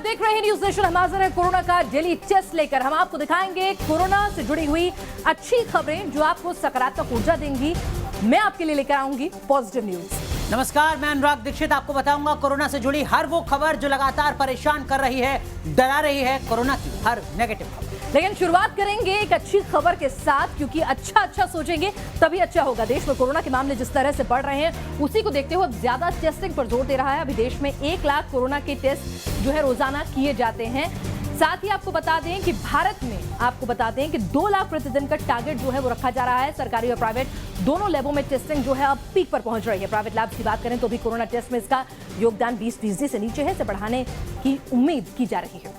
देख रहे हैं न्यूज नेशन। हम हाजिर है कोरोना का डेली टेस्ट लेकर। हम आपको दिखाएंगे कोरोना से जुड़ी हुई अच्छी खबरें जो आपको सकारात्मक ऊर्जा देंगी। मैं आपके लिए लेकर आऊंगी पॉजिटिव न्यूज। नमस्कार, मैं अनुराग दीक्षित आपको बताऊंगा कोरोना से जुड़ी हर वो खबर जो लगातार परेशान कर रही है, डरा रही है, कोरोना की हर नेगेटिव खबर। लेकिन शुरुआत करेंगे एक अच्छी खबर के साथ, क्योंकि अच्छा सोचेंगे तभी अच्छा होगा। देश में कोरोना के मामले जिस तरह से बढ़ रहे हैं उसी को देखते हुए अब ज्यादा टेस्टिंग पर जोर दे रहा है। अभी देश में 1 लाख कोरोना के टेस्ट जो है रोजाना किए जाते हैं। साथ ही आपको बता दें कि भारत में 2 लाख प्रतिदिन का टारगेट जो है वो रखा जा रहा है। सरकारी और प्राइवेट दोनों लैबों में टेस्टिंग जो है अब पीक पर पहुंच रही है। प्राइवेट लैब्स की बात करें तो भी कोरोना टेस्ट में इसका योगदान 20% से नीचे है। इसे बढ़ाने की उम्मीद की जा रही है।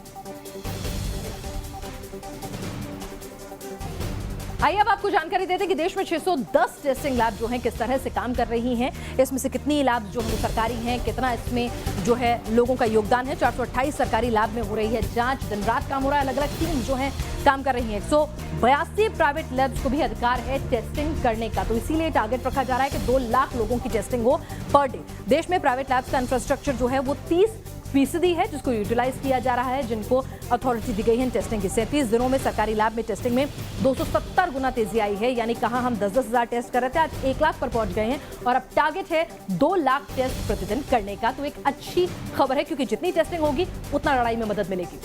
आइए अब आपको जानकारी देते हैं कि देश में 610 टेस्टिंग लैब जो हैं किस तरह से काम कर रही हैं। इसमें से कितनी लैब जो है सरकारी हैं, कितना इसमें जो है लोगों का योगदान है। 428 सरकारी लैब में हो रही है जांच, दिन रात काम हो रहा है। अलग अलग टीम जो है काम कर रही है। 182 प्राइवेट लैब्स को भी अधिकार है टेस्टिंग करने का, तो इसीलिए टारगेट रखा जा रहा है कि 2 लाख लोगों की टेस्टिंग हो पर डे। देश में प्राइवेट लैब्स का इंफ्रास्ट्रक्चर जो है वो 30% है जिसको यूटिलाइज किया जा रहा है, जिनको अथॉरिटी दी गई है टेस्टिंग की। 37 दिनों में सरकारी लैब में टेस्टिंग में 270 गुना तेजी आई है। यानी कहां हम 10-10 हजार टेस्ट कर रहे थे, आज 1 लाख पर पहुंच गए हैं और अब टारगेट है 2 लाख टेस्ट प्रतिदिन करने का। तो एक अच्छी खबर है, क्योंकि जितनी टेस्टिंग होगी उतना लड़ाई में मदद मिलेगी।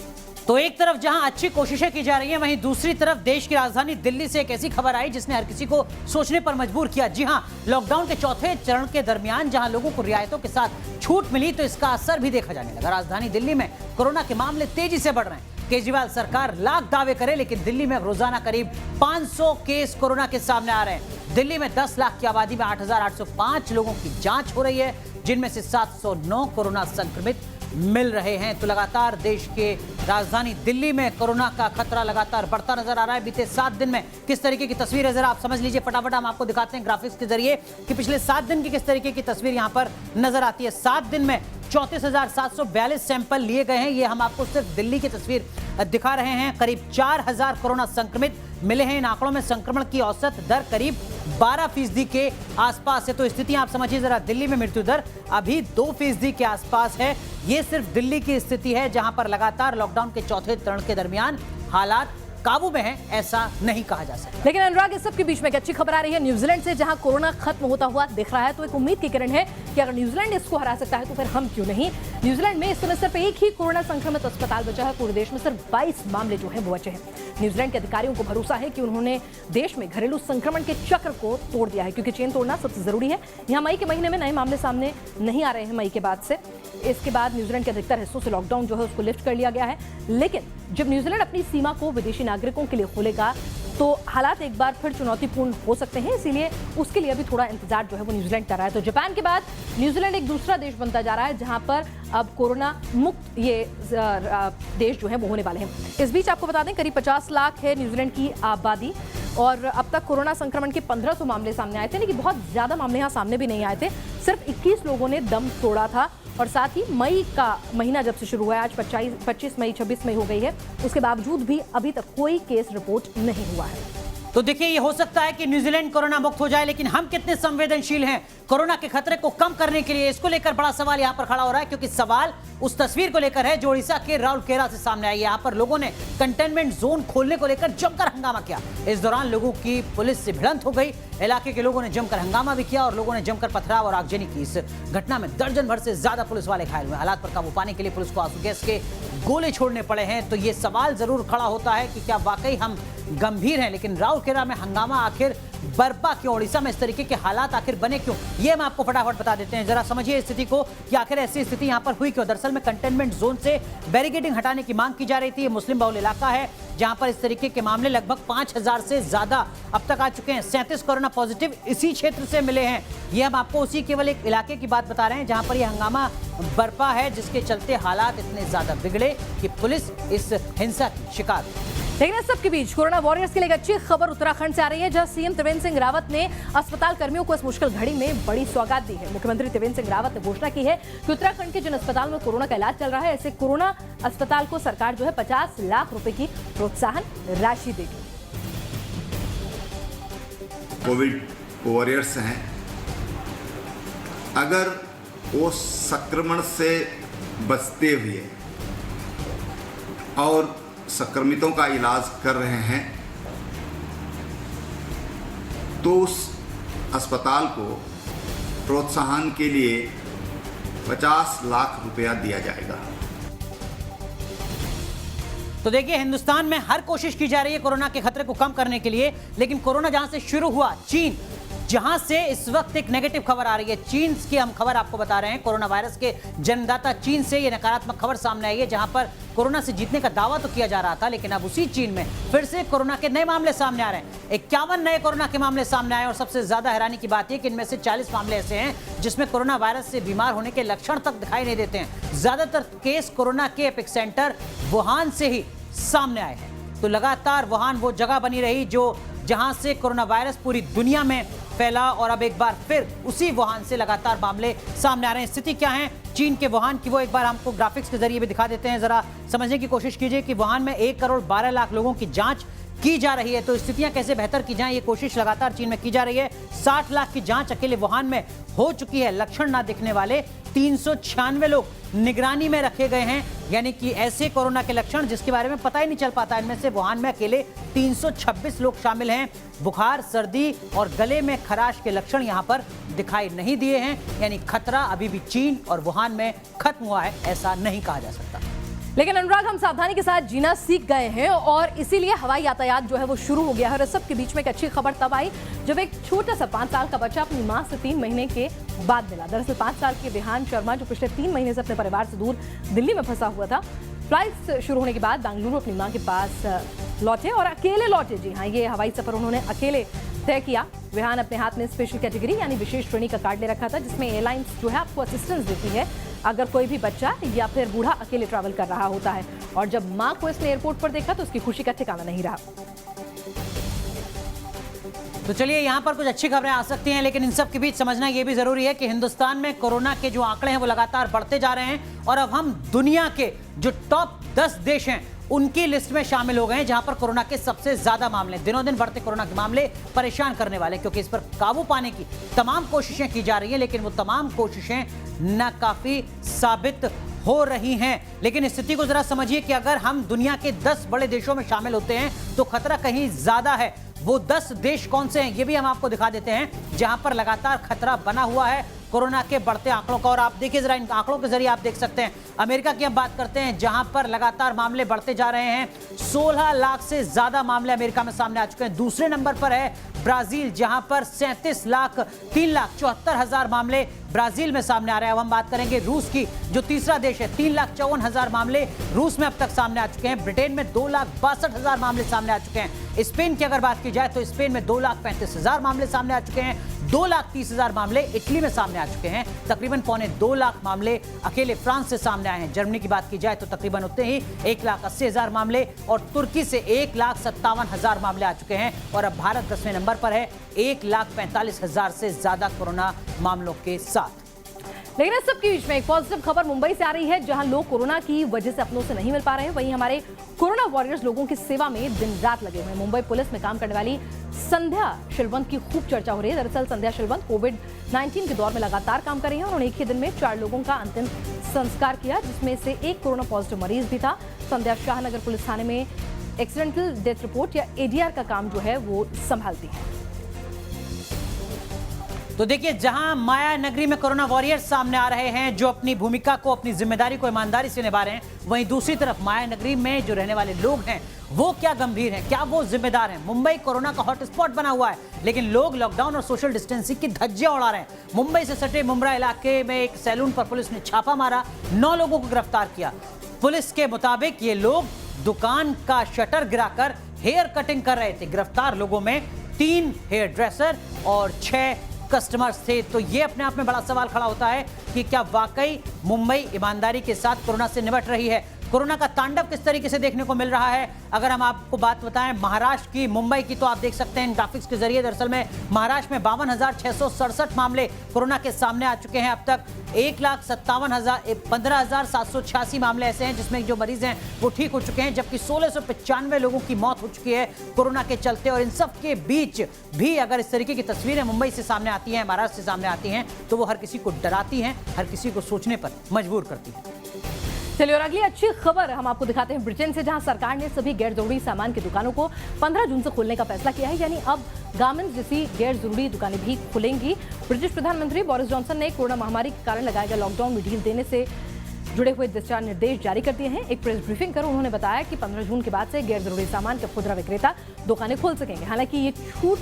तो एक तरफ जहां अच्छी कोशिशें की जा रही हैं, वहीं दूसरी तरफ देश की राजधानी दिल्ली से एक ऐसी खबर आई जिसने हर किसी को सोचने पर मजबूर किया। जी हां, लॉकडाउन के चौथे चरण के दरमियान जहां लोगों को रियायतों के साथ छूट मिली तो इसका असर भी देखा जाने लगा। राजधानी दिल्ली में कोरोना के मामले तेजी से बढ़ रहे हैं। केजरीवाल सरकार लाख दावे करे, लेकिन दिल्ली में रोजाना करीब 500 केस कोरोना के सामने आ रहे हैं। दिल्ली में 10 लाख की आबादी में 8,805 लोगों की जांच हो रही है, जिनमें से 709 कोरोना संक्रमित मिल रहे हैं। तो लगातार देश के राजधानी दिल्ली में कोरोना का खतरा लगातार बढ़ता नजर आ रहा है। बीते 7 दिन में किस तरीके की तस्वीर है जरा आप समझ लीजिए। फटाफट हम आपको दिखाते हैं ग्राफिक्स के जरिए कि पिछले 7 दिन की किस तरीके की तस्वीर यहां पर नजर आती है। 7 दिन में 34,742 सैंपल लिए गए हैं। ये हम आपको सिर्फ दिल्ली की तस्वीर दिखा रहे हैं। करीब 4,000 कोरोना संक्रमित मिले हैं। इन आंकड़ों में संक्रमण की औसत दर करीब 12% के आसपास है। तो स्थिति आप समझिए जरा, दिल्ली में मृत्यु दर अभी 2% के आसपास है। ये सिर्फ दिल्ली की स्थिति है, जहां पर लगातार लॉकडाउन के चौथे चरण के दरमियान हालात काबू में है, ऐसा नहीं कहा जा सकता। लेकिन अनुराग, इस सब के बीच में एक अच्छी खबर आ रही है न्यूजीलैंड से, जहां कोरोना खत्म होता हुआ दिख रहा है। तो एक उम्मीद की किरण है कि अगर न्यूजीलैंड इसको हरा सकता है तो फिर हम क्यों नहीं। न्यूजीलैंड में इस समय सिर्फ एक ही कोरोना संक्रमित अस्पताल बचा है। पूरे देश में सिर्फ 22 मामले जो है वो बचे हैं। न्यूजीलैंड के अधिकारियों को भरोसा है कि उन्होंने देश में घरेलू संक्रमण के चक्र को तोड़ दिया है, क्योंकि चेन तोड़ना सबसे जरूरी है। यहाँ मई के महीने में नए मामले सामने नहीं आ रहे हैं। मई के बाद से इसके बाद न्यूजीलैंड के अधिकतर हिस्सों से लॉकडाउन जो है उसको लिफ्ट कर लिया गया है। लेकिन जब न्यूजीलैंड अपनी सीमा को विदेशी नागरिकों के लिए खोलेगा तो हालात एक बार फिर चुनौतीपूर्ण हो सकते हैं। इसीलिए उसके लिए अभी थोड़ा इंतजार जो है वो न्यूजीलैंड कर रहा है। तो जापान के बाद न्यूजीलैंड एक दूसरा देश बनता जा रहा है जहां पर अब कोरोना मुक्त ये देश जो है वो होने वाले हैं। इस बीच आपको बता दें करीब 50 लाख है न्यूजीलैंड की आबादी और अब तक कोरोना संक्रमण के 1500 मामले सामने आए थे, लेकिन बहुत ज्यादा मामले यहाँ सामने भी नहीं आए थे। सिर्फ 21 लोगों ने दम तोड़ा था। और साथ ही मई का महीना जब से शुरू हुआ है, आज 25 मई 26 मई हो गई है, उसके बावजूद भी अभी तक कोई केस रिपोर्ट नहीं हुआ है। तो देखिए, ये हो सकता है कि न्यूजीलैंड कोरोना मुक्त हो जाए, लेकिन हम कितने संवेदनशील हैं कोरोना के खतरे को कम करने के लिए, इसको लेकर बड़ा सवाल यहां पर खड़ा हो रहा है। क्योंकि सवाल उस तस्वीर को लेकर है जो उड़ीसा के राउरकेला से सामने आई है। यहां पर लोगों ने कंटेनमेंट जोन खोलने को लेकर जमकर हंगामा किया। इस दौरान लोगों की पुलिस से भिड़ंत हो गई। इलाके के लोगों ने जमकर हंगामा भी किया और लोगों ने जमकर पथराव और आगजनी की। इस घटना में दर्जन भर से ज्यादा पुलिस वाले घायल हुए। हालात पर काबू पाने के लिए पुलिस को आंसू गैस के गोले छोड़ने पड़े हैं। तो ये सवाल जरूर खड़ा होता है कि क्या वाकई हम गंभीर हैं। लेकिन राउरकेला में हंगामा आखिर बर्पा क्यों, उड़ीसा में इस तरीके के हालात आखिर बने क्यों, ये हम आपको फटाफट बता देते हैं। जरा समझिए स्थिति को कि आखिर ऐसी स्थिति यहां पर हुई क्यों। दरअसल में कंटेनमेंट जोन से बैरिकेडिंग हटाने की मांग की जा रही थी। ये मुस्लिम बहुल इलाका है जहां पर इस तरीके के मामले लगभग 5000 से ज्यादा अब तक आ चुके हैं। 37 कोरोना पॉजिटिव इसी क्षेत्र से मिले हैं। ये हम आपको उसी केवल एक इलाके की बात बता रहे हैं जहां पर यह हंगामा बर्पा है, जिसके चलते हालात इतने ज्यादा बिगड़े कि पुलिस इस हिंसा की शिकार। लेकिन इस सबके बीच कोरोना वॉरियर्स के लिए एक अच्छी खबर उत्तराखंड से आ रही है, जहां सीएम त्रिवेंद्र सिंह रावत ने अस्पताल कर्मियों को इस मुश्किल घड़ी में बड़ी सौगात दी है। मुख्यमंत्री त्रिवेंद्र सिंह रावत ने घोषणा की है कि उत्तराखंड के जिन अस्पताल में कोरोना का इलाज चल रहा है, ऐसे कोरोना अस्पताल को सरकार जो है 50 लाख रुपए की प्रोत्साहन राशि देगी। कोविड वॉरियर्स हैं, अगर वो संक्रमण से बचते हुए और संक्रमितों का इलाज कर रहे हैं तो उस अस्पताल को प्रोत्साहन के लिए 50 लाख रुपया दिया जाएगा। तो देखिए, हिंदुस्तान में हर कोशिश की जा रही है कोरोना के खतरे को कम करने के लिए, लेकिन कोरोना जहां से शुरू हुआ, चीन, जहां से इस वक्त एक नेगेटिव खबर आ रही है, चीन की हम खबर आपको बता रहे हैं। कोरोना वायरस के जन्मदाता चीन से ये नकारात्मक खबर सामने आई है, जहां पर कोरोना से जीतने का दावा तो किया जा रहा था, लेकिन अब उसी चीन में फिर से कोरोना के नए मामले सामने आ रहे हैं। 51 नए कोरोना के मामले सामने आए और सबसे ज्यादा हैरानी की बात यह कि इनमें से 40 मामले ऐसे हैं जिसमें कोरोना वायरस से बीमार होने के लक्षण तक दिखाई नहीं देते हैं। ज्यादातर केस कोरोना के एपिक सेंटर वुहान से ही सामने आए हैं। तो लगातार वुहान वो जगह बनी रही जहां से कोरोना वायरस पूरी दुनिया में फैला और अब एक बार फिर उसी वुहान से लगातार मामले सामने आ रहे हैं। स्थिति क्या है चीन के वुहान की, वो एक बार हमको ग्राफिक्स के जरिए भी दिखा देते हैं। जरा समझने की कोशिश कीजिए कि वुहान में 1 करोड़ 12 लाख लोगों की जांच की जा रही है। तो स्थितियां कैसे बेहतर की जाएं, ये कोशिश लगातार चीन में की जा रही है। 60 लाख की जांच अकेले वुहान में हो चुकी है। लक्षण ना दिखने वाले 396 लोग निगरानी में रखे गए हैं, यानी कि ऐसे कोरोना के लक्षण जिसके बारे में पता ही नहीं चल पाता। इनमें से वुहान में अकेले 326 लोग शामिल हैं। बुखार, सर्दी और गले में खराश के लक्षण यहां पर दिखाई नहीं दिए हैं, यानी खतरा अभी भी चीन और वुहान में खत्म हुआ है ऐसा नहीं कहा जा सकता। लेकिन अनुराग, हम सावधानी के साथ जीना सीख गए हैं और इसीलिए हवाई यातायात जो है वो शुरू हो गया है। और इस सब के बीच में एक अच्छी खबर तब आई जब एक छोटा सा 5 साल का बच्चा अपनी मां से 3 महीने के बाद मिला। दरअसल 5 साल के विहान शर्मा, जो पिछले 3 महीने से अपने परिवार से दूर दिल्ली में फंसा हुआ था, फ्लाइट शुरू होने के बाद बेंगलुरु अपनी मां के पास लौटे और अकेले लौटे। जी हाँ, ये हवाई सफर उन्होंने अकेले तय किया। विहान अपने हाथ में स्पेशल कैटेगरी यानी विशेष श्रेणी का कार्ड ले रखा था, जिसमें एयरलाइंस जो है आपको असिस्टेंस देती है अगर कोई भी बच्चा या फिर बूढ़ा अकेले ट्रैवल कर रहा होता है। और जब मां को इसने एयरपोर्ट पर देखा तो उसकी खुशी का ठिकाना नहीं रहा। तो चलिए, यहां पर कुछ अच्छी खबरें आ सकती हैं, लेकिन इन सब के बीच समझना यह भी जरूरी है कि हिंदुस्तान में कोरोना के जो आंकड़े हैं वो लगातार बढ़ते जा रहे हैं और अब हम दुनिया के जो टॉप 10 देश हैं उनकी लिस्ट में शामिल हो गए हैं जहां पर कोरोना के सबसे ज्यादा मामले, दिनों दिन बढ़ते कोरोना के मामले परेशान करने वाले, क्योंकि इस पर काबू पाने की तमाम कोशिशें की जा रही हैं, लेकिन वो तमाम कोशिशें नाकाफी साबित हो रही हैं। लेकिन स्थिति को जरा समझिए कि अगर हम दुनिया के 10 बड़े देशों में शामिल होते हैं तो खतरा कहीं ज्यादा है। वो 10 देश कौन से हैं ये भी हम आपको दिखा देते हैं जहां पर लगातार खतरा बना हुआ है कोरोना के बढ़ते आंकड़ों का। और आप देखिए जरा, इन आंकड़ों के जरिए आप देख सकते हैं। अमेरिका की हम बात करते हैं जहां पर लगातार मामले बढ़ते जा रहे हैं। 16 लाख से ज्यादा मामले अमेरिका में सामने आ चुके हैं। दूसरे नंबर पर है ब्राजील, जहां पर 3,74,000 मामले ब्राजील में सामने आ रहे हैं। अब हम बात करेंगे रूस की, जो तीसरा देश है। 3,54,000 मामले रूस में अब तक सामने आ चुके हैं। ब्रिटेन में 2,62,000 मामले सामने आ चुके हैं। स्पेन की अगर बात की जाए तो स्पेन में 2,35,000 मामले सामने आ चुके हैं। 2,30,000 मामले इटली में सामने आ चुके हैं। तकरीबन 2.25 लाख मामले अकेले फ्रांस से सामने आए हैं। जर्मनी की बात की जाए तो तकरीबन उतने ही 1,80,000 मामले, और तुर्की से 1,57,000 मामले आ चुके हैं। और अब भारत 10वें नंबर पर है 1,45,000 से ज्यादा कोरोना मामलों के साथ। लेकिन इस सब के बीच में एक पॉजिटिव खबर मुंबई से आ रही है, जहां लोग कोरोना की वजह से अपनों से नहीं मिल पा रहे हैं। वहीं हमारे कोरोना वॉरियर्स लोगों की सेवा में दिन रात लगे हुए हैं। मुंबई पुलिस में काम करने वाली संध्या शिलवंत की खूब चर्चा हो रही है। दरअसल संध्या शिलवंत कोविड-19 के दौर में लगातार काम कर रही हैं। उन्होंने एक ही दिन में 4 लोगों का अंतिम संस्कार किया, जिसमें से एक कोरोना पॉजिटिव मरीज भी था। संध्या शाहनगर पुलिस थाने में एक्सीडेंटल डेथ रिपोर्ट या ADR का काम जो है वो संभालती है। तो देखिए, जहां माया नगरी में कोरोना वॉरियर्स सामने आ रहे हैं जो अपनी भूमिका को, अपनी जिम्मेदारी को ईमानदारी से निभा रहे हैं, वहीं दूसरी तरफ माया नगरी में जो रहने वाले लोग हैं वो क्या गंभीर हैं, क्या वो जिम्मेदार हैं। मुंबई कोरोना का हॉटस्पॉट बना हुआ है, लेकिन लोग लॉकडाउन और सोशल डिस्टेंसिंग की धज्जियां उड़ा रहे हैं। मुंबई से सटे मुंब्रा इलाके में एक सैलून पर पुलिस ने छापा मारा, 9 लोगों को गिरफ्तार किया। पुलिस के मुताबिक ये लोग दुकान का शटर गिराकर हेयर कटिंग कर रहे थे। गिरफ्तार लोगों में 3 हेयर ड्रेसर और 6 कस्टमर्स थे। तो ये अपने आप में बड़ा सवाल खड़ा होता है कि क्या वाकई मुंबई ईमानदारी के साथ कोरोना से निपट रही है। कोरोना का तांडव किस तरीके से देखने को मिल रहा है, अगर हम आपको बात बताएं महाराष्ट्र की, मुंबई की, तो आप देख सकते हैं ग्राफिक्स के जरिए। दरअसल में महाराष्ट्र में 52,667 मामले कोरोना के सामने आ चुके हैं। अब तक 15,786 मामले ऐसे हैं जिसमें जो मरीज हैं वो ठीक हो चुके हैं, जबकि 1695 लोगों की मौत हो चुकी है कोरोना के चलते। और इन सब के बीच भी अगर इस तरीके की तस्वीरें मुंबई से सामने आती हैं, महाराष्ट्र से सामने आती हैं, तो वो हर किसी को डराती हैं, हर किसी को सोचने पर मजबूर करती हैं। चलिए और अगली अच्छी खबर हम आपको दिखाते हैं ब्रिटेन से, जहां सरकार ने सभी गैर जरूरी सामान की दुकानों को 15 जून से खोलने का फैसला किया है। यानी अब गारमेंट्स जैसी गैर जरूरी दुकानें भी खुलेंगी। ब्रिटिश प्रधानमंत्री बोरिस जॉनसन ने कोरोना महामारी के कारण लगाए गए लॉकडाउन में ढील देने से जुड़े हुए दिशा निर्देश जारी कर दिए हैं। एक प्रेस ब्रीफिंग कर उन्होंने बताया कि 15 जून के बाद से गैर जरूरी सामान के खुदरा विक्रेता दुकानें खोल सकेंगे। हालांकि ये छूट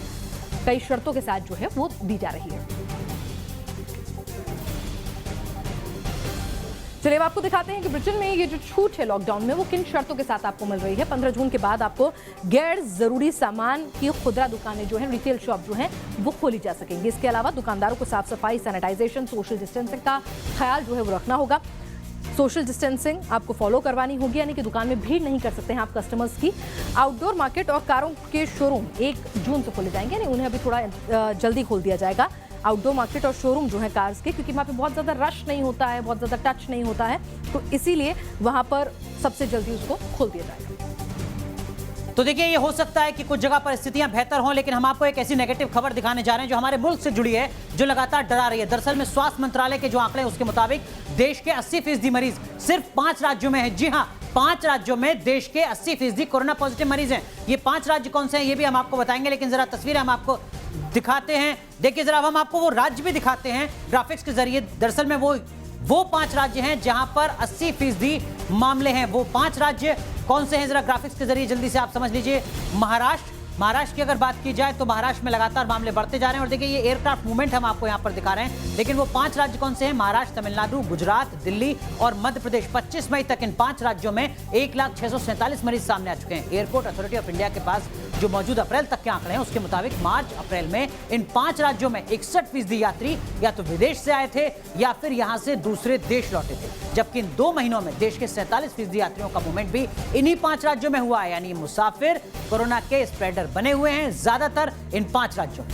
कई शर्तों के साथ जो है वो दी जा रही है। चलिए अब आपको दिखाते हैं कि ब्रिटेन में ये जो छूट है लॉकडाउन में वो किन शर्तों के साथ आपको मिल रही है। 15 जून के बाद आपको गैर जरूरी सामान की खुदरा दुकानें जो हैं, रिटेल शॉप जो हैं, वो खोली जा सकेंगी। इसके अलावा दुकानदारों को साफ सफाई, सैनिटाइजेशन, सोशल डिस्टेंसिंग का ख्याल जो है वो रखना होगा। सोशल डिस्टेंसिंग आपको फॉलो करवानी होगी, यानी कि दुकान में भीड़ नहीं कर सकते हैं आप कस्टमर्स की। आउटडोर मार्केट और कारों के शोरूम 1 जून से खोले जाएंगे, यानी उन्हें अभी थोड़ा जल्दी खोल दिया जाएगा। आउटडोर मार्केट और शोरूम जो है कार्स के, क्योंकि वहाँ पे बहुत ज़्यादा रश नहीं होता है, बहुत ज़्यादा टच नहीं होता है, तो इसीलिए वहाँ पर सबसे जल्दी उसको खोल दिया जाएगा। तो देखिए, ये हो सकता है कि कुछ जगह परिस्थितियां बेहतर हों, लेकिन हम आपको एक ऐसी नेगेटिव खबर दिखाने जा रहे हैं जो हमारे मुल्क से जुड़ी है, जो लगातार डरा रही है। दरअसल में स्वास्थ्य मंत्रालय के जो आंकड़े हैं उसके मुताबिक देश के 80% मरीज सिर्फ 5 राज्यों में है। जी हाँ, 5 राज्यों में देश के 80% कोरोना पॉजिटिव मरीज हैं। ये 5 राज्य कौन से हैं ये भी हम आपको बताएंगे, लेकिन जरा तस्वीरें हम आपको दिखाते हैं। देखिए जरा, हम आपको वो राज्य भी दिखाते हैं ग्राफिक्स के जरिए। दरअसल में वो 5 राज्य हैं जहां पर 80% मामले हैं। वो 5 राज्य कौन से हैं जरा ग्राफिक्स के जरिए जल्दी से आप समझ लीजिए। महाराष्ट्र की अगर बात की जाए तो महाराष्ट्र में लगातार मामले बढ़ते जा रहे हैं। और देखिए, ये एयरक्राफ्ट मूवमेंट हम आपको यहां पर दिखा रहे हैं, लेकिन वो 5 राज्य कौन से हैं? महाराष्ट्र, तमिलनाडु, गुजरात, दिल्ली और मध्य प्रदेश। 25 मई तक इन 5 राज्यों में 1,647 मरीज सामने आ चुके हैं। एयरपोर्ट अथॉरिटी ऑफ इंडिया के पास जो मौजूद अप्रैल तक के आंकड़े हैं उसके मुताबिक मार्च अप्रैल में इन 5 राज्यों में 61% यात्री या तो विदेश से आए थे या फिर यहां से दूसरे देश लौटे थे, जबकि इन 2 महीनों में देश के 47% यात्रियों का मूवमेंट भी इन्हीं 5 राज्यों में हुआ है। यानी मुसाफिर कोरोना के स्प्रेडर बने हुए हैं ज्यादातर इन 5 राज्यों में।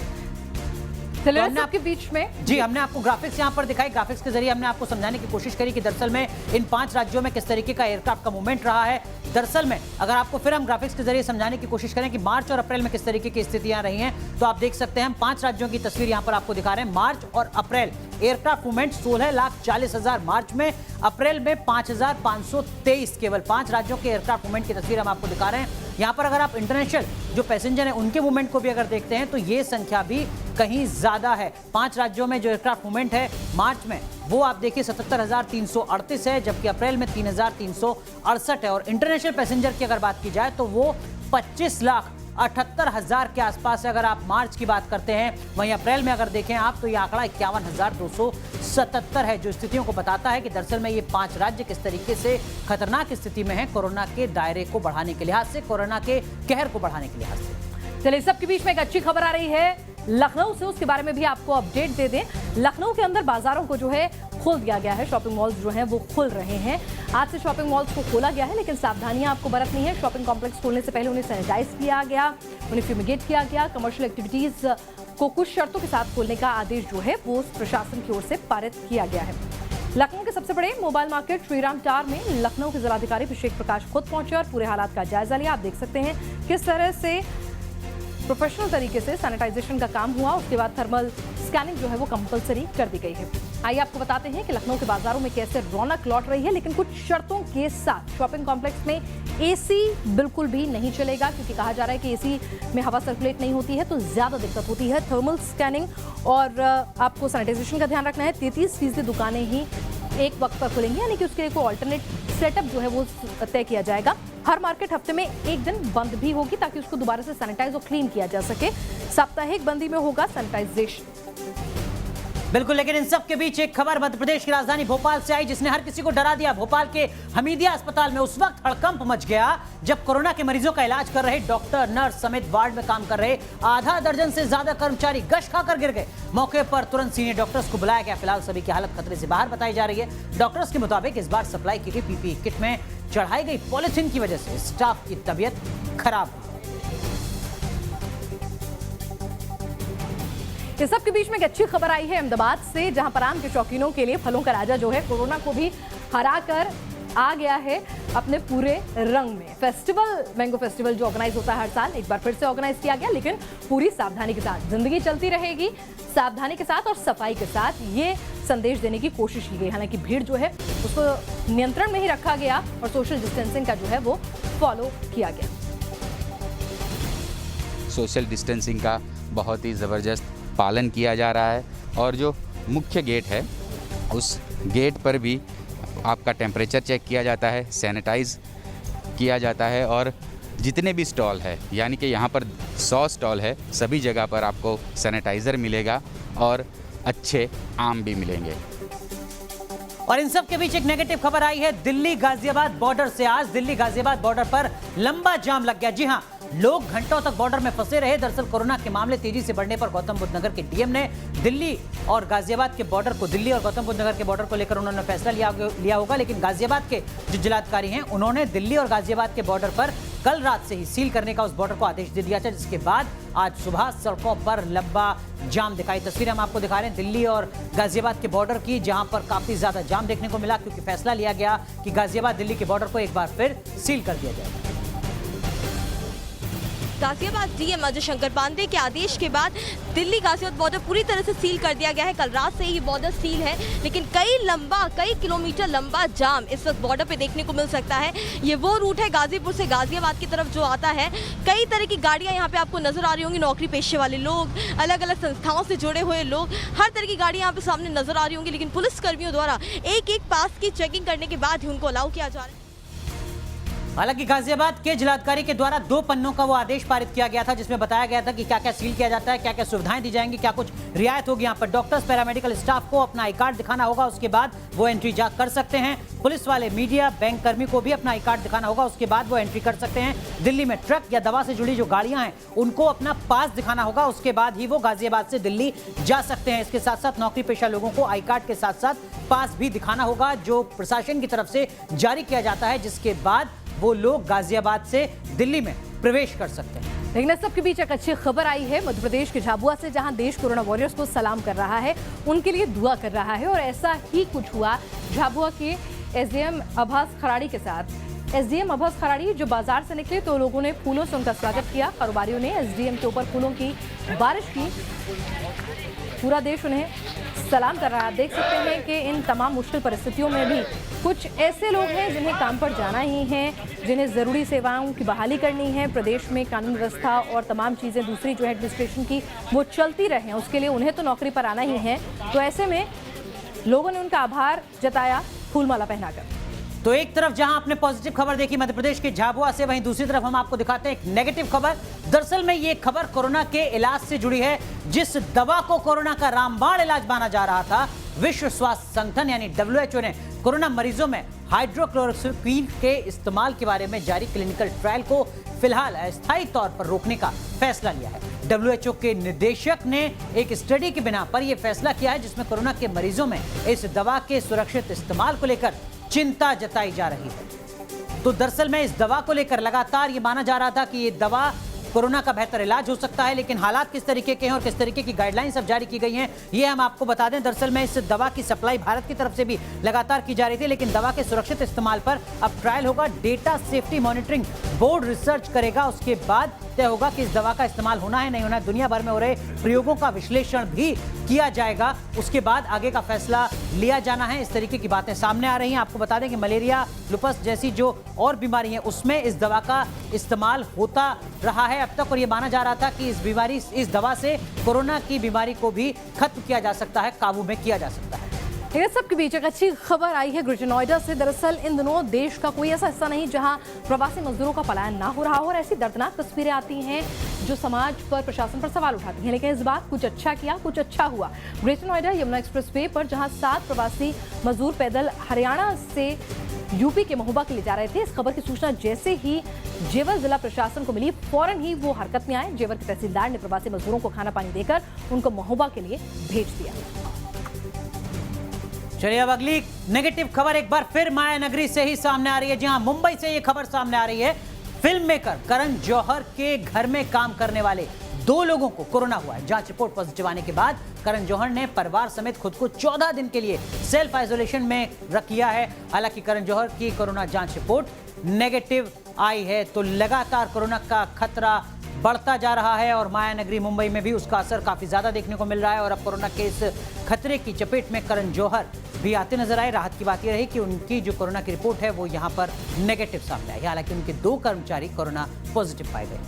तो हमने आपके बीच में जी हमने आपको ग्राफिक्स यहां पर दिखाई। ग्राफिक्स के जरिए हमने आपको समझाने की कोशिश करी कि दरअसल में इन 5 राज्यों में किस तरीके का एयरक्राफ्ट का मूवमेंट रहा है। दरअसल में अगर आपको फिर हम ग्राफिक्स के जरिए समझाने की कोशिश करें कि मार्च और अप्रैल में किस तरीके की स्थितियां रही हैं, तो आप देख सकते हैं हम 5 राज्यों की तस्वीर यहां पर आपको दिखा रहे हैं। मार्च और अप्रैल एयरक्राफ्ट मूवमेंट 16,40,000 मार्च में, अप्रैल में 5,523। केवल 5 राज्यों के एयरक्राफ्ट मूवमेंट की तस्वीर हम आपको दिखा रहे हैं। यहाँ पर अगर आप इंटरनेशनल जो पैसेंजर हैं उनके मूवमेंट को भी अगर देखते हैं तो ये संख्या भी कहीं ज्यादा है। 5 राज्यों में जो एयरक्राफ्ट मूवमेंट है मार्च में वो आप देखिए 77,338 है, जबकि अप्रैल में 3,368 है। और इंटरनेशनल पैसेंजर की अगर बात की जाए तो वो 25,78,000 के आसपास है अगर आप मार्च की बात करते हैं। वहीं अप्रैल में अगर देखें आप तो ये आंकड़ा 51,277 है, जो स्थितियों को बताता है कि दरअसल में ये 5 राज्य किस तरीके से खतरनाक स्थिति में है कोरोना के दायरे को बढ़ाने के लिहाज से, कोरोना के कहर को बढ़ाने के लिहाज से। चलिए सबके बीच में एक अच्छी खबर आ रही है लखनऊ से, उसके बारे में भी आपको अपडेट दे दें। लखनऊ के अंदर बाजारों को जो है खोल दिया गया है, शॉपिंग मॉल्स जो हैं वो खुल रहे हैं। आज से शॉपिंग मॉल्स को खोला गया है, लेकिन सावधानियां आपको बरतनी है। शॉपिंग कॉम्प्लेक्स खोलने से पहले उन्हें सैनिटाइज किया गया, उन्हें फ्यूमिगेट किया गया। कमर्शियल एक्टिविटीज को कुछ शर्तों के साथ खोलने का आदेश जो है वो प्रशासन की ओर से पारित किया गया है। लखनऊ के सबसे बड़े मोबाइल मार्केट श्रीराम टावर में लखनऊ के जिलाधिकारी अभिषेक प्रकाश खुद पहुंचे और पूरे हालात का जायजा लिया। आप देख सकते हैं किस तरह से प्रोफेशनल तरीके से सैनिटाइजेशन का काम हुआ। उसके बाद थर्मल स्कैनिंग जो है वो कंपलसरी कर दी गई है। आइए आपको बताते हैं कि लखनऊ के बाजारों में कैसे रौनक लौट रही है, लेकिन कुछ शर्तों के साथ। शॉपिंग कॉम्प्लेक्स में एसी बिल्कुल भी नहीं चलेगा, क्योंकि कहा जा रहा है कि एसी में हवा सर्कुलेट नहीं होती है तो ज्यादा दिक्कत होती है। थर्मल स्कैनिंग और आपको सैनिटाइजेशन का ध्यान रखना है। 33% दुकानें ही एक वक्त पर खुलेंगी, यानी कि उसके लिए कोई ऑल्टरनेट सेटअप जो है वो तय किया जाएगा। हर मार्केट हफ्ते में एक दिन बंद भी होगी ताकि उसको दोबारा से सैनिटाइज और क्लीन किया जा सके। साप्ताहिक बंदी में होगा सैनिटाइजेशन। बिल्कुल, लेकिन इन सब के बीच एक खबर मध्य प्रदेश की राजधानी भोपाल से आई जिसने हर किसी को डरा दिया। भोपाल के हमीदिया अस्पताल में उस वक्त हड़कंप मच गया जब कोरोना के मरीजों का इलाज कर रहे डॉक्टर, नर्स समेत वार्ड में काम कर रहे आधा दर्जन से ज्यादा कर्मचारी गश खाकर गिर गए। मौके पर तुरंत सीनियर डॉक्टर्स को बुलाया गया। फिलहाल सभी की हालत खतरे से बाहर बताई जा रही है। डॉक्टर्स के मुताबिक इस बार सप्लाई की गई पीपीई किट में चढ़ाई गई पॉलिथीन की वजह से स्टाफ की तबीयत खराब हुई। इस सब के बीच में एक अच्छी खबर आई है अहमदाबाद से, जहां पर आम के शौकीनों के लिए फलों का राजा जो है कोरोना को भी हराकर आ गया है अपने पूरे रंग में। फेस्टिवल, मैंगो फेस्टिवल जो ऑर्गेनाइज होता है हर साल, एक बार फिर से ऑर्गेनाइज किया गया, लेकिन पूरी सावधानी के साथ। जिंदगी चलती रहेगी सावधानी के साथ और सफाई के साथ। ये संदेश देने की कोशिश की गई। हालांकि भीड़ जो है उसको नियंत्रण में ही रखा गया और सोशल डिस्टेंसिंग का जो है वो फॉलो किया गया। सोशल डिस्टेंसिंग का बहुत ही ज़बरदस्त पालन किया जा रहा है और जो मुख्य गेट है उस गेट पर भी आपका टेम्परेचर चेक किया जाता है, सैनिटाइज किया जाता है और जितने भी स्टॉल है, यानी कि यहाँ पर 100 स्टॉल है, सभी जगह पर आपको सैनिटाइज़र मिलेगा और अच्छे आम भी मिलेंगे। और इन सब के बीच एक नेगेटिव खबर आई है दिल्ली गाजियाबाद बॉर्डर से। आज दिल्ली गाजियाबाद बॉर्डर पर लंबा जाम लग गया। जी हां, लोग घंटों तक बॉर्डर में फंसे रहे। दरअसल कोरोना के मामले तेजी से बढ़ने पर गौतम बुद्ध नगर के डीएम ने दिल्ली और गाजियाबाद के बॉर्डर को, दिल्ली और गौतम बुद्ध नगर के बॉर्डर को लेकर उन्होंने फैसला लिया होगा, लेकिन गाजियाबाद के जो जिलाधिकारी हैं उन्होंने दिल्ली और गाजियाबाद के बॉर्डर पर कल रात से ही सील करने का उस बॉर्डर को आदेश दे दिया था, जिसके बाद आज सुबह सड़कों पर लंबा जाम दिखाई। तस्वीरें हम आपको दिखा रहे हैं दिल्ली और गाजियाबाद के बॉर्डर की, जहां पर काफी ज्यादा जाम देखने को मिला क्योंकि फैसला लिया गया कि गाजियाबाद दिल्ली के बॉर्डर को एक बार फिर सील कर दिया जाएगा। गाजियाबाद डीएम अजय शंकर पांडे के आदेश के बाद दिल्ली गाजियाबाद बॉर्डर पूरी तरह से सील कर दिया गया है। कल रात से ही बॉर्डर सील है, लेकिन कई किलोमीटर लंबा जाम इस वक्त बॉर्डर पे देखने को मिल सकता है। ये वो रूट है गाजीपुर से गाजियाबाद की तरफ जो आता है। कई तरह की गाड़ियां यहाँ पे आपको नजर आ रही होंगी, नौकरी पेशे वाले लोग, अलग अलग संस्थाओं से जुड़े हुए लोग, हर तरह की गाड़ियां यहाँ पे सामने नजर आ रही होंगी, लेकिन पुलिस कर्मियों द्वारा एक एक पास की चेकिंग करने के बाद ही उनको अलाउ किया जा रहा है। हालांकि गाजियाबाद के जिलाधिकारी के द्वारा 2 पन्नों का वो आदेश पारित किया गया था, जिसमें बताया गया था कि क्या क्या सील किया जाता है, क्या क्या सुविधाएं दी जाएंगी, क्या कुछ रियायत होगी। यहाँ पर डॉक्टर्स, पैरामेडिकल स्टाफ को अपना आई कार्ड दिखाना होगा, उसके बाद वो एंट्री कर सकते हैं। पुलिस वाले, मीडिया, बैंक कर्मी को भी अपना आई कार्ड दिखाना होगा, उसके बाद वो एंट्री कर सकते हैं। दिल्ली में ट्रक या दवा से जुड़ी जो गाड़ियां हैं उनको अपना पास दिखाना होगा, उसके बाद ही वो गाजियाबाद से दिल्ली जा सकते हैं। इसके साथ साथ नौकरी पेशा लोगों को आई कार्ड के साथ साथ पास भी दिखाना होगा, जो प्रशासन की तरफ से जारी किया जाता है, जिसके बाद वो लोग गाजियाबाद से दिल्ली में प्रवेश कर सकते हैं। लेकिन इस सबके बीच एक अच्छी खबर आई है मध्य प्रदेश के झाबुआ से, जहां देश कोरोना वॉरियर्स को सलाम कर रहा है, उनके लिए दुआ कर रहा है। और ऐसा ही कुछ हुआ झाबुआ के एसडीएम अब्बास खराड़ी के साथ। एसडीएम अब्बास खराड़ी जो बाजार से निकले तो लोगों ने फूलों से उनका स्वागत किया। कारोबारियों ने एसडीएम के ऊपर फूलों की बारिश की। पूरा देश उन्हें सलाम कर रहा है। आप देख सकते हैं कि इन तमाम मुश्किल परिस्थितियों में भी कुछ ऐसे लोग हैं जिन्हें काम पर जाना ही है, जिन्हें ज़रूरी सेवाओं की बहाली करनी है, प्रदेश में कानून व्यवस्था और तमाम चीज़ें दूसरी जो है एडमिनिस्ट्रेशन की वो चलती रहें, उसके लिए उन्हें तो नौकरी पर आना ही है। तो ऐसे में लोगों ने उनका आभार जताया फूलमाला पहनाकर। तो एक तरफ जहां आपने पॉजिटिव खबर देखी मध्य प्रदेश के झाबुआ से, वहीं दूसरी तरफ हम आपको दिखाते हैं एक नेगेटिव खबर। दरअसल में ये खबर कोरोना के इलाज से जुड़ी है। जिस दवा को कोरोना का रामबाण इलाज माना जा रहा था, विश्व स्वास्थ्य संगठन यानी WHO ने कोरोना मरीजों में हाइड्रोक्लोरोक्विन के इस्तेमाल के बारे में जारी क्लिनिकल ट्रायल को फिलहाल अस्थायी तौर पर रोकने का फैसला लिया है। WHO के निदेशक ने एक स्टडी की बिना पर यह फैसला किया है, जिसमें कोरोना के मरीजों में इस दवा के सुरक्षित इस्तेमाल को लेकर चिंता जताई जा रही है। तो दरअसल में इस दवा को लेकर लगातार ये माना जा रहा था कि ये दवा कोरोना का बेहतर इलाज हो सकता है, लेकिन हालात किस तरीके के हैं और किस तरीके की गाइडलाइंस अब जारी की गई हैं, ये हम आपको बता दें। दरअसल में इस दवा की सप्लाई भारत की तरफ से भी लगातार की जा रही थी, लेकिन दवा के सुरक्षित इस्तेमाल पर अब ट्रायल होगा। Data safety monitoring board research करेगा, उसके बाद तय होगा कि इस दवा का इस्तेमाल होना है नहीं होना है। दुनिया भर में हो रहे प्रयोगों का विश्लेषण भी किया जाएगा, उसके बाद आगे का फैसला लिया जाना है। इस तरीके की बातें सामने आ रही हैं। आपको बता दें कि मलेरिया, लुपस जैसी जो और बीमारी है उसमें इस दवा का इस्तेमाल होता रहा है अब तक, और ये माना जा रहा था कि इस दवा से कोरोना की बीमारी को भी खत्म किया जा सकता है, काबू में किया जा सकता है। इस सब के बीच एक अच्छी खबर आई है ग्रेटर नोएडा से। दरअसल इन दिनों देश का कोई ऐसा हिस्सा नहीं जहां प्रवासी मजदूरों का पलायन ना हो रहा हो, और ऐसी दर्दनाक तस्वीरें आती हैं जो समाज पर, प्रशासन पर सवाल उठाती हैं। लेकिन इस बार कुछ अच्छा किया, कुछ अच्छा हुआ। Greater Noida Yamuna express way पर जहां 7 प्रवासी मजदूर पैदल हरियाणा से यूपी के महोबा के लिए जा रहे थे, इस खबर की सूचना जैसे ही जेवर जिला प्रशासन को मिली, फौरन ही वो हरकत में आए। जेवर के तहसीलदार ने प्रवासी मजदूरों को खाना पानी देकर उनको महोबा के लिए भेज दिया। चलिए अब अगली नेगेटिव खबर एक बार फिर माया नगरी से ही सामने आ रही है। जहां मुंबई से ये खबर सामने आ रही है, फिल्म मेकर करण जौहर के घर में काम करने वाले 2 लोगों को कोरोना हुआ है। जांच रिपोर्ट पॉजिटिव आने के बाद करण जौहर ने परिवार समेत खुद को 14 दिन के लिए सेल्फ आइसोलेशन में रख लिया है। हालांकि करण जौहर की कोरोना जांच रिपोर्ट नेगेटिव आई है, तो लगातार कोरोना का खतरा बढ़ता जा रहा है और माया नगरी मुंबई में भी उसका असर काफी ज्यादा देखने को मिल रहा है। और अब कोरोना के इस खतरे की चपेट में करण जौहर भी आते नजर आए। राहत की बात यह रही कि उनकी जो कोरोना की रिपोर्ट है वो यहाँ पर नेगेटिव सामने आई। हालांकि उनके 2 कर्मचारी कोरोना पॉजिटिव पाए गए।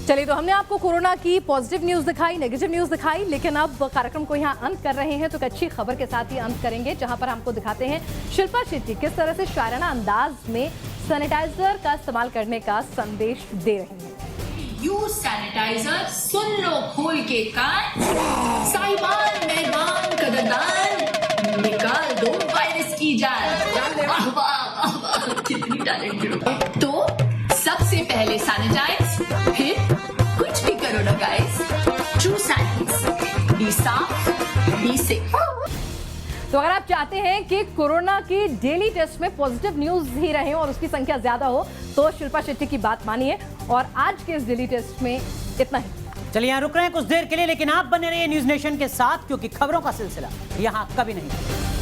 चलिए, तो हमने आपको कोरोना की पॉजिटिव न्यूज दिखाई, नेगेटिव न्यूज दिखाई, लेकिन अब कार्यक्रम को यहाँ अंत कर रहे हैं तो एक अच्छी खबर के साथ ही अंत करेंगे, जहां पर हमको दिखाते हैं शिल्पा शेट्टी किस तरह से शायराना अंदाज में सैनिटाइजर का इस्तेमाल करने का संदेश दे रही हैं। यूज सैनिटाइजर, सुन लो खोल के कान, साहिबान मेहमान कदरदान, निकाल दो वायरस की जान। वाह वाह वाह वाह, कितनी टैलेंटेड हो। तो सबसे पहले सैनिटाइज, फिर कुछ भी करो ना गाइस। ट्रू साइंस, बी साफ, बी सेफ। तो अगर आप चाहते हैं कि कोरोना की डेली टेस्ट में पॉजिटिव न्यूज ही रहे और उसकी संख्या ज्यादा हो, तो शिल्पा शेट्टी की बात मानिए। और आज के इस डेली टेस्ट में इतना ही। चलिए, यहाँ रुक रहे हैं कुछ देर के लिए, लेकिन आप बने रहिए न्यूज नेशन के साथ, क्योंकि खबरों का सिलसिला यहाँ कभी नहीं।